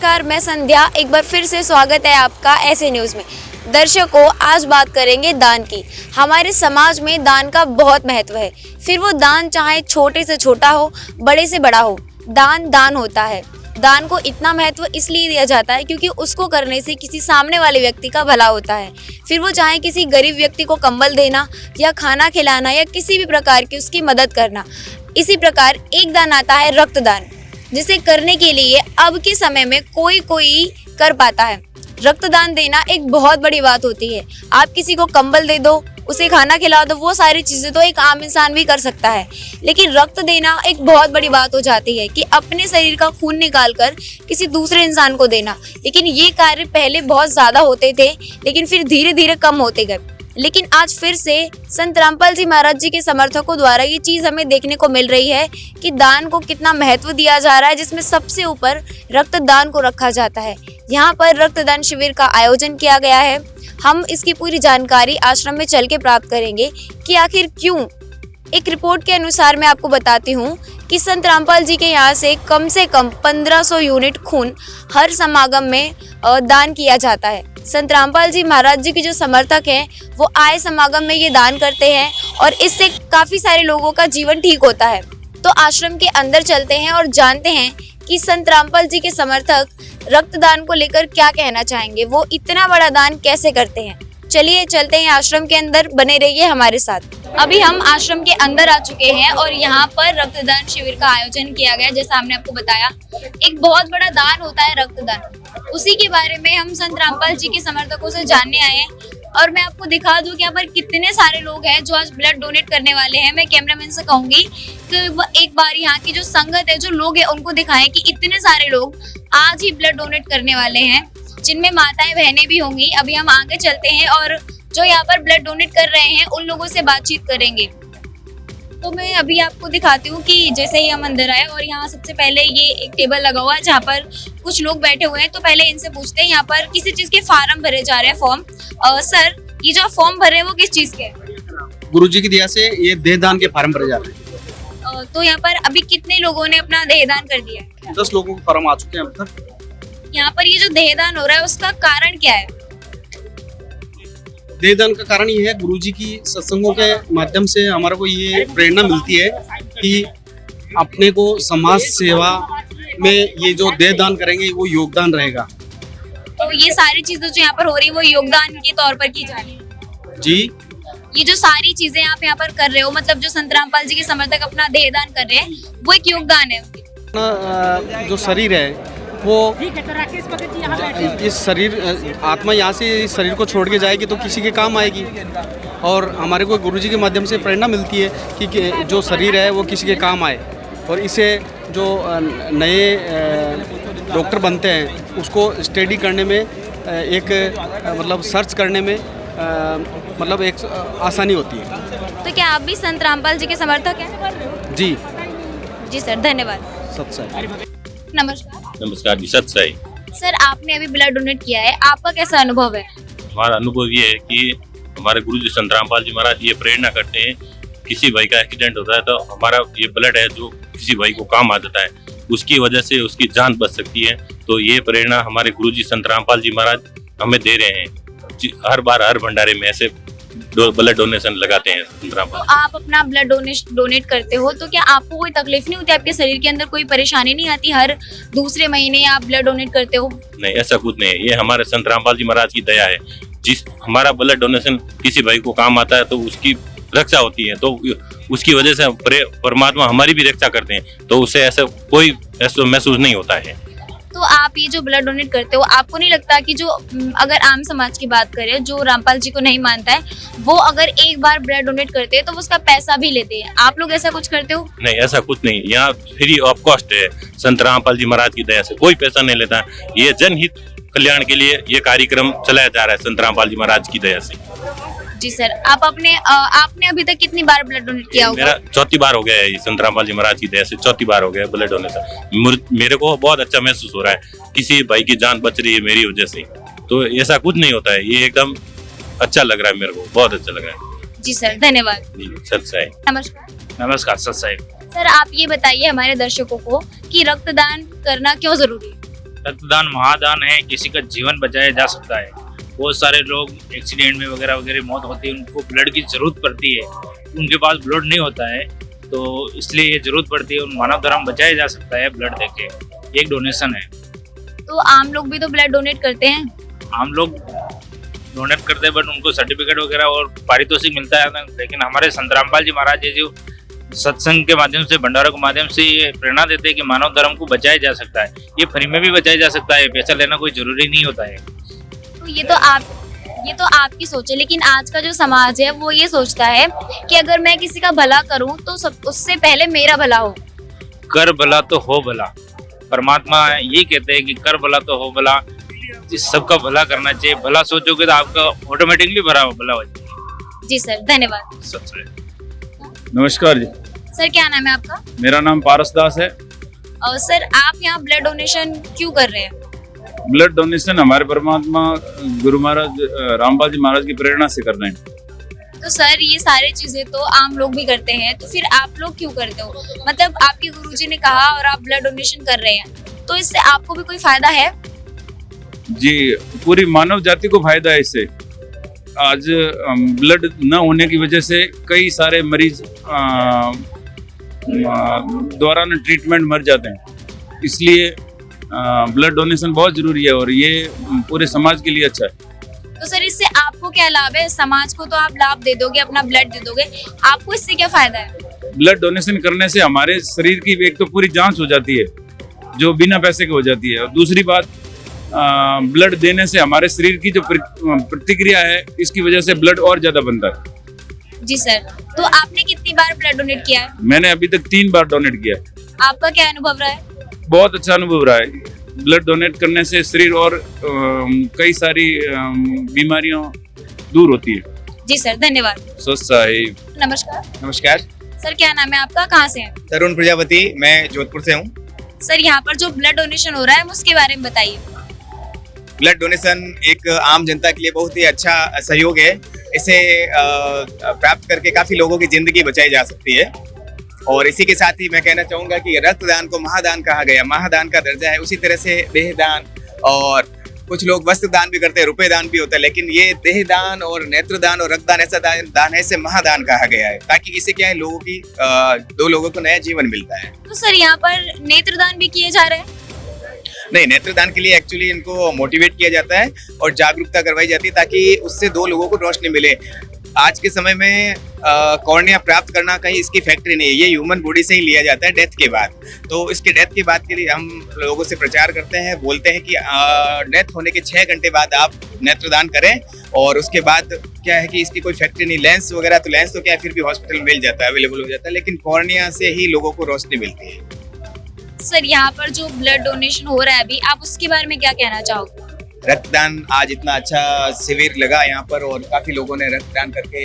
नमस्कार, मैं संध्या। एक बार फिर से स्वागत है आपका ऐसे न्यूज़ में। दर्शकों, आज बात करेंगे दान की। हमारे समाज में दान का बहुत महत्व है। फिर वो दान चाहे छोटे से छोटा हो, बड़े से बड़ा हो, दान दान होता है। दान को इतना महत्व इसलिए दिया जाता है क्योंकि उसको करने से किसी सामने वाले व्यक्ति का भला होता है। फिर वो चाहे किसी गरीब व्यक्ति को कंबल देना या खाना खिलाना या किसी भी प्रकार की उसकी मदद करना। इसी प्रकार एक दान आता है रक्तदान, जिसे करने के लिए अब के समय में कोई कर पाता है। रक्तदान देना एक बहुत बड़ी बात होती है। आप किसी को कंबल दे दो, उसे खाना खिला दो, वो सारी चीज़ें तो एक आम इंसान भी कर सकता है, लेकिन रक्त देना एक बहुत बड़ी बात हो जाती है कि अपने शरीर का खून निकाल कर किसी दूसरे इंसान को देना। लेकिन ये कार्य पहले बहुत ज़्यादा होते थे, लेकिन फिर धीरे धीरे कम होते गए। लेकिन आज फिर से संत रामपाल जी महाराज जी के समर्थकों द्वारा ये चीज़ हमें देखने को मिल रही है कि दान को कितना महत्व दिया जा रहा है, जिसमें सबसे ऊपर रक्तदान को रखा जाता है। यहाँ पर रक्तदान शिविर का आयोजन किया गया है। हम इसकी पूरी जानकारी आश्रम में चल के प्राप्त करेंगे कि आखिर क्यों। एक रिपोर्ट के अनुसार मैं आपको बताती हूँ कि संत रामपाल जी के यहाँ से कम 1500 यूनिट खून हर समागम में दान किया जाता है। संत रामपाल जी महाराज जी के जो समर्थक हैं वो आए समागम में ये दान करते हैं और इससे काफ़ी सारे लोगों का जीवन ठीक होता है। तो आश्रम के अंदर चलते हैं और जानते हैं कि संत रामपाल जी के समर्थक रक्तदान को लेकर क्या कहना चाहेंगे, वो इतना बड़ा दान कैसे करते हैं। चलिए चलते हैं आश्रम के अंदर, बने रहिए हमारे साथ। अभी हम आश्रम के अंदर आ चुके हैं और यहाँ पर रक्तदान शिविर का आयोजन किया गया। जैसा हमने आपको बताया, एक बहुत बड़ा दान होता है रक्तदान। उसी के बारे में हम संत रामपाल जी के समर्थकों से जानने आए हैं और मैं आपको दिखा दूं कि यहाँ पर कितने सारे लोग हैं जो आज ब्लड डोनेट करने वाले हैं। मैं कैमरामैन से कहूंगी कि एक बार यहाँ की जो संगत है, जो लोग हैं, उनको दिखाएं कि इतने सारे लोग आज ही ब्लड डोनेट करने वाले हैं, जिनमें माताएं बहनें भी होंगी। अभी हम आगे चलते हैं और जो यहाँ पर ब्लड डोनेट कर रहे हैं उन लोगों से बातचीत करेंगे। तो मैं अभी आपको दिखाती हूँ कि जैसे ही हम अंदर आए और यहाँ सबसे पहले ये एक टेबल लगा हुआ है जहाँ पर कुछ लोग बैठे हुए हैं। तो पहले इनसे पूछते हैं, यहाँ पर किसी चीज़ के फार्म भरे जा रहे हैं, फॉर्म। सर, ये जो फॉर्म भर रहे हैं वो किस चीज़ के? गुरुजी की दया से ये देहदान के फार्म भरे जा रहे हैं। तो यहाँ पर अभी कितने लोगों ने अपना देहदान कर दिया है? 10 लोगों के फार्म आ चुके हैं अब तक। यहाँ पर ये जो देहदान हो रहा है उसका कारण क्या है? देहदान का कारण ये है, गुरुजी की सत्संगों के माध्यम से हमारे को ये प्रेरणा मिलती है कि अपने को समाज सेवा में ये जो देहदान करेंगे वो योगदान रहेगा। तो ये सारी चीजें जो यहाँ पर हो रही है वो योगदान के तौर पर की जा रही है जी। ये जो सारी चीजें आप यहाँ पर कर रहे हो, मतलब जो संत रामपाल जी के समर्थक अपना देहदान कर रहे हैं, वो एक योगदान है। जो शरीर है वो इस शरीर, आत्मा यहाँ से इस शरीर को छोड़ के जाएगी तो किसी के काम आएगी। और हमारे को गुरुजी के माध्यम से प्रेरणा मिलती है कि जो शरीर है वो किसी के काम आए। और इसे जो नए डॉक्टर बनते हैं उसको स्टडी करने में, एक मतलब सर्च करने में मतलब एक आसानी होती है। तो क्या आप भी संत रामपाल जी के समर्थक हैं? जी जी सर, धन्यवाद। सत्साई। नमस्कार। नमस्कार जी, सत्साई। सर, आपने अभी ब्लड डोनेट किया है, आपका कैसा अनुभव है? हमारा अनुभव ये है कि हमारे गुरुजी संत रामपाल जी महाराज ये प्रेरणा करते हैं, किसी भाई का एक्सीडेंट होता है तो हमारा ये ब्लड है जो किसी भाई को काम आ जाता है, उसकी वजह से उसकी जान बच सकती है। तो ये प्रेरणा हमारे गुरुजी संत रामपाल जी महाराज हमें दे रहे हैं। हर बार हर भंडारे में ऐसे ब्लड डोनेशन लगाते हैं संत रामपाल। तो आप अपना ब्लड डोनेट करते हो तो क्या आपको कोई तकलीफ नहीं होती? आपके शरीर के अंदर कोई परेशानी नहीं आती? हर दूसरे महीने आप ब्लड डोनेट करते हो? नहीं, ऐसा कुछ नहीं है। ये हमारे संत रामपाल जी महाराज की दया है। जिस हमारा ब्लड डोनेशन किसी भाई को काम आता है तो उसकी रक्षा होती है, तो उसकी वजह से परमात्मा हमारी भी रक्षा करते हैं। तो उससे ऐसा कोई महसूस नहीं होता है। तो आप ये जो ब्लड डोनेट करते हो, आपको नहीं लगता कि जो अगर आम समाज की बात करें जो रामपाल जी को नहीं मानता है, वो अगर एक बार ब्लड डोनेट करते हैं तो उसका पैसा भी लेते हैं? आप लोग ऐसा कुछ करते हो? नहीं, ऐसा कुछ नहीं। यहाँ फ्री ऑफ कॉस्ट है। संत रामपाल जी महाराज की दया से कोई पैसा नहीं लेता है। ये जनहित कल्याण के लिए ये कार्यक्रम चलाया जा रहा है संत रामपाल जी महाराज की दया से। जी सर, आपने अभी तक कितनी बार ब्लड डोनेट किया होगा? मेरा 4थी बार हो गया है। संत रामपाल जी महाराज की दया से 4थी बार हो गया ब्लड डोनेशन। मेरे को बहुत अच्छा महसूस हो रहा है, किसी भाई की जान बच रही है मेरी वजह से। तो ऐसा कुछ नहीं होता है, ये एकदम अच्छा लग रहा है, मेरे को बहुत अच्छा लग रहा है। जी सर, धन्यवाद। जी, सत्साई। नमस्कार। नमस्कार, सत्साई। सर, आप ये बताइए हमारे दर्शकों को कि रक्तदान करना क्यों जरूरी है? रक्तदान महादान है, किसी का जीवन बचाया जा सकता है। बहुत सारे लोग एक्सीडेंट में वगैरह वगैरह मौत होती है, उनको ब्लड की ज़रूरत पड़ती है, उनके पास ब्लड नहीं होता है, तो इसलिए ये ज़रूरत पड़ती है। मानव धर्म बचाया जा सकता है ब्लड देके, एक डोनेशन है। तो आम लोग भी तो ब्लड डोनेट करते हैं। हम लोग डोनेट करते हैं, बट उनको सर्टिफिकेट वगैरह और पारितोषिक मिलता है ना। लेकिन हमारे संत रामपाल जी महाराज जी जो सत्संग के माध्यम से, भंडारों के माध्यम से ये प्रेरणा देते हैं कि मानव धर्म को बचाया जा सकता है। ये फ्री में भी बचाया जा सकता है, पैसा लेना कोई जरूरी नहीं होता है। तो ये तो आपकी सोच है, लेकिन आज का जो समाज है वो ये सोचता है कि अगर मैं किसी का भला करूं तो उससे पहले मेरा भला हो। कर भला तो हो भला, परमात्मा ये कहते हैं कि कर भला तो हो भला, सबका भला करना चाहिए। भला सोचोगे तो आपका ऑटोमेटिकली भला हो जाएगा। जी सर, धन्यवाद। नमस्कार जी। सर क्या नाम है आपका? मेरा नाम पारस दास है। और सर आप यहाँ ब्लड डोनेशन क्यों कर रहे हैं? ब्लड डोनेशन हमारे परमात्मा गुरु महाराज रामपाल जी महाराज की प्रेरणा से कर रहे हैं। तो सर ये सारी चीजें तो आम लोग भी करते हैं, तो फिर आप लोग क्यों करते हो? मतलब आपके गुरुजी ने कहा और आप ब्लड डोनेशन कर रहे हैं, तो इससे आपको भी कोई फायदा है? जी, पूरी मानव जाति को फायदा है इससे। आज ब्लड न होने की वजह से कई सारे मरीज दौरान ट्रीटमेंट मर जाते हैं, इसलिए ब्लड डोनेशन बहुत जरूरी है और ये पूरे समाज के लिए अच्छा है। तो सर इससे आपको क्या लाभ है? समाज को तो आप लाभ दे दोगे, अपना ब्लड दे दोगे, आपको इससे क्या फायदा है? ब्लड डोनेशन करने से हमारे शरीर की एक तो पूरी जांच हो जाती है जो बिना पैसे के हो जाती है, और दूसरी बात ब्लड देने से हमारे शरीर की जो प्रतिक्रिया है इसकी वजह से ब्लड और ज्यादा बनता है। जी सर, तो आपने कितनी बार ब्लड डोनेट किया है? मैंने अभी तक 3 बार डोनेट किया है। आपका क्या अनुभव रहा है? बहुत अच्छा अनुभव रहा है। ब्लड डोनेट करने से शरीर और कई सारी बीमारियां दूर होती है। जी सर, धन्यवाद। नमस्कार। नमस्कार सर क्या नाम है आपका, कहाँ से हैं? तरुण प्रजापति, मैं जोधपुर से हूँ। सर यहाँ पर जो ब्लड डोनेशन हो रहा है उसके बारे में बताइए। ब्लड डोनेशन एक आम जनता के लिए बहुत ही अच्छा सहयोग है। इसे प्राप्त करके काफी लोगों की जिंदगी बचाई जा सकती है। और इसी के साथ ही मैं कहना चाहूंगा कि रक्तदान को महादान कहा गया, महादान का दर्जा है। उसी तरह से देहदान, और कुछ लोग वस्त्र दान भी करते हैं, रुपए दान भी होता है, लेकिन ये देहदान और नेत्रदान और रक्तदान ऐसा दान है, इसे महादान कहा गया है, ताकि इससे क्या है, लोगों की 2 लोगों को नया जीवन मिलता है। तो सर यहाँ पर नेत्रदान भी किए जा रहे हैं? नहीं, नेत्रदान के लिए एक्चुअली इनको मोटिवेट किया जाता है और जागरूकता करवाई जाती है, ताकि उससे 2 लोगों को रोशनी मिले। आज के समय में कॉर्निया प्राप्त करना कहीं इसकी फैक्ट्री नहीं है, ये ह्यूमन बॉडी से ही लिया जाता है डेथ के बाद। तो इसके डेथ के बाद के लिए हम लोगों से प्रचार करते हैं, बोलते हैं कि डेथ होने के 6 घंटे बाद आप नेत्रदान करें। और उसके बाद क्या है कि इसकी कोई फैक्ट्री नहीं, लेंस वगैरह तो लेंस तो क्या है, फिर भी हॉस्पिटल में मिल जाता है, अवेलेबल हो जाता है, लेकिन कॉर्निया से ही लोगों को रोशनी मिलती है। सर यहाँ पर जो ब्लड डोनेशन हो रहा है अभी, आप उसके बारे में क्या कहना चाहोगे? रक्तदान आज इतना अच्छा शिविर लगा यहाँ पर, और काफी लोगों ने रक्तदान करके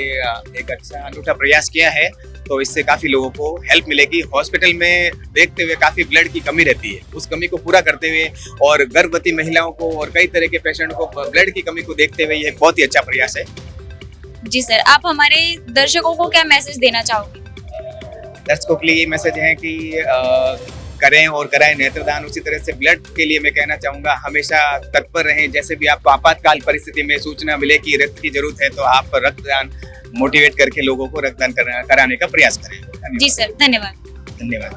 एक अच्छा अनूठा प्रयास किया है, तो इससे काफी लोगों को हेल्प मिलेगी। हॉस्पिटल में देखते हुए काफी ब्लड की कमी रहती है, उस कमी को पूरा करते हुए, और गर्भवती महिलाओं को और कई तरह के पेशेंट को ब्लड की कमी को देखते हुए ये बहुत ही अच्छा प्रयास है। जी सर, आप हमारे दर्शकों को क्या मैसेज देना चाहोगे? दर्शकों के लिए ये मैसेज है कि करें और कराएं नेत्रदान। उसी तरह से ब्लड के लिए मैं कहना चाहूँगा, हमेशा तत्पर रहें। जैसे भी आपको आपातकाल परिस्थिति में सूचना मिले कि रक्त की जरूरत है, तो आप रक्तदान मोटिवेट करके लोगों को रक्तदान कराने का प्रयास करें। जी सर, धन्यवाद। धन्यवाद।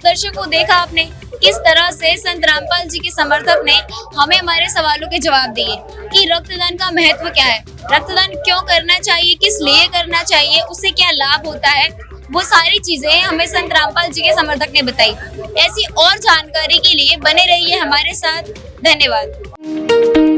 दर्शकों, देखा आपने किस तरह से संत रामपाल जी के समर्थक ने हमें हमारे सवालों के जवाब दिए कि रक्तदान का महत्व क्या है, रक्तदान क्यों करना चाहिए, किस लिए करना चाहिए, उससे क्या लाभ होता है, वो सारी चीजें हमें संत रामपाल जी के समर्थक ने बताई। ऐसी और जानकारी के लिए बने रहिए हमारे साथ। धन्यवाद।